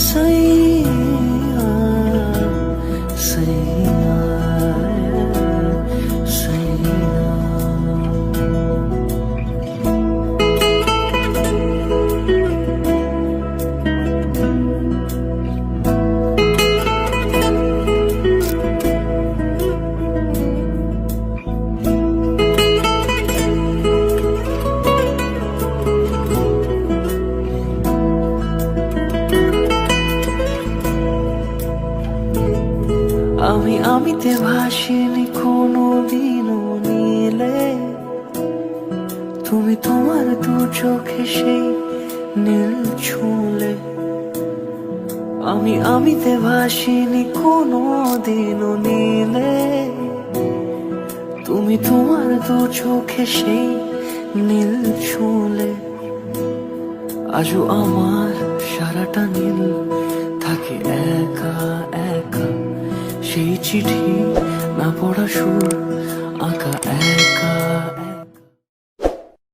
सैया सैया सैया। আমি আমিতে ভাসিনি কোনো দিনও নীলে, তুমি তোমার দু চোখে সেই নীল ছুঁলে। আমি আমিতে ভাসিনি কোনো দিনও নীলে, তুমি তোমার দু চোখে সেই নীল ছুঁলে। আজও আমার সারাটা নীল থাকে একা একা, সেই চিঠি না পড়া সুর আঁকা